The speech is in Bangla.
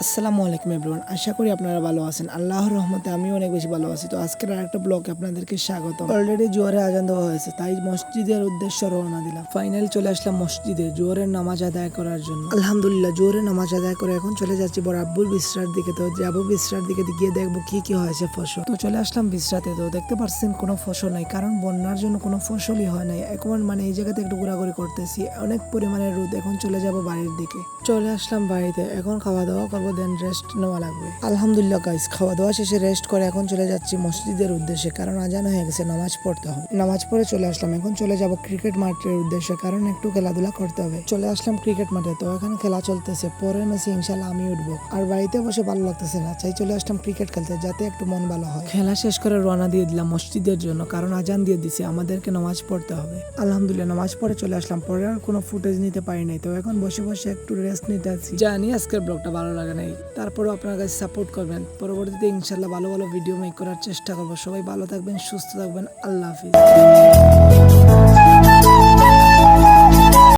আসসালামু আলাইকুম এভরিওয়ান, আশা করি আপনারা ভালো আছেন। আল্লাহর রহমতে আমি অনেক বেশি ভালো আছি। তো আজকের আরেকটা ব্লগে আপনাদেরকে স্বাগত। অলরেডি জোহরে আজান দেওয়া হয়েছে, তাই মসজিদের উদ্দেশ্যে রওনা দিলাম। ফাইনাল চলে আসলাম মসজিদে জোহরের নামাজ আদায় করার জন্য। আলহামদুলিল্লাহ, জোহরের নামাজ আদায় করে এখন চলে যাচ্ছি বড় আব্বুর বিছরার দিকে। তো যাবো বিছরার দিকে গিয়ে দেখবো কি কি হয়েছে ফসল। তো চলে আসলাম বিছরাতে। তো দেখতে পাচ্ছেন কোনো ফসল নাই, কারণ বন্যার জন্য কোনো ফসলই হয় নাই। এখন এই জায়গাতে একটু ঘোরাঘুরি করতেছি, অনেক পরিমাণে রোদ। এখন চলে যাব বাড়ির দিকে। চলে আসলাম বাড়িতে, এখন খাওয়া দাওয়া করবো, দেন রেস্ট নেওয়া লাগবে। আলহামদুলিল্লাহ গাইস, খাওয়া দাওয়া শেষে রেস্ট করে এখন চলে যাচ্ছি মসজিদের উদ্দেশ্যে, কারণ আজান হয়ে গেছে, নামাজ পড়তে হবে। নামাজ পড়ে চলে আসলাম, এখন চলে যাব ক্রিকেট মাঠের উদ্দেশ্যে, কারণ একটু খেলাধুলা করতে হবে। চলে আসলাম ক্রিকেট মাঠে। তো এখানে খেলা চলতেছে, পরে মেসি ইনশাল্লাহ আমি উঠবো। আর বাড়িতে বসে ভালো লাগতেছে না, চাই চলে আসলাম ক্রিকেট খেলতে, যাতে একটু মন ভালো হয়। খেলা শেষ করে রওনা দিয়ে দিলাম মসজিদের জন্য, কারণ আজান দিয়ে দিছে, আমাদেরকে নামাজ পড়তে হবে। আলহামদুলিল্লাহ নামাজ পড়ে চলে আসলাম। পরে আর কোনো ফুটেজ নিতে পারি নাই, তো এখন বসে বসে একটু রেস্ট নিতে আছি। জানি আজকের ব্লগটা ভালো লাগে নাই, তারপরেও আপনার কাছে সাপোর্ট করবেন। পরবর্তীতে ইনশাল্লাহ ভালো ভালো ভিডিও মেক করার চেষ্টা করবো। সবাই ভালো থাকবেন, সুস্থ থাকবেন। আল্লাহ হাফিজ।